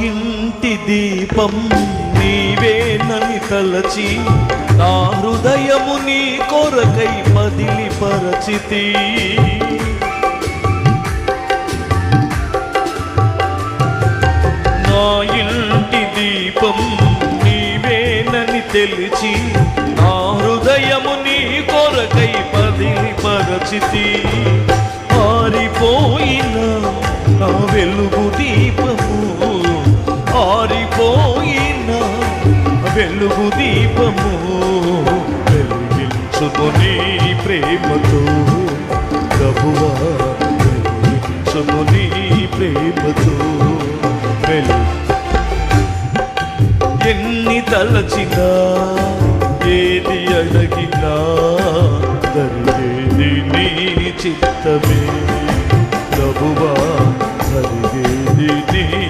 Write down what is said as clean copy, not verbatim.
ఇంటి దీపం నీవేనని తలచి నా హృదయము నీ కొరకై పదిలిపరచితి. నా ఇంటి దీపం నీవేనని తెలిచి నా హృదయము నీ కొరకై పదిలిపరచితి. ఆరిపోయిన నా వెలుగు దీపము, ఆరిపోయిన వెలుగు దీపము వెలిగించుము నీ ప్రేమతో ప్రభువా, వెలిగించుము నీ ప్రేమతో. ఎన్ని తలచినా ఏది అడగినా జరిగేది నీ చిత్తమే ప్రభువా, జరిగేది నీ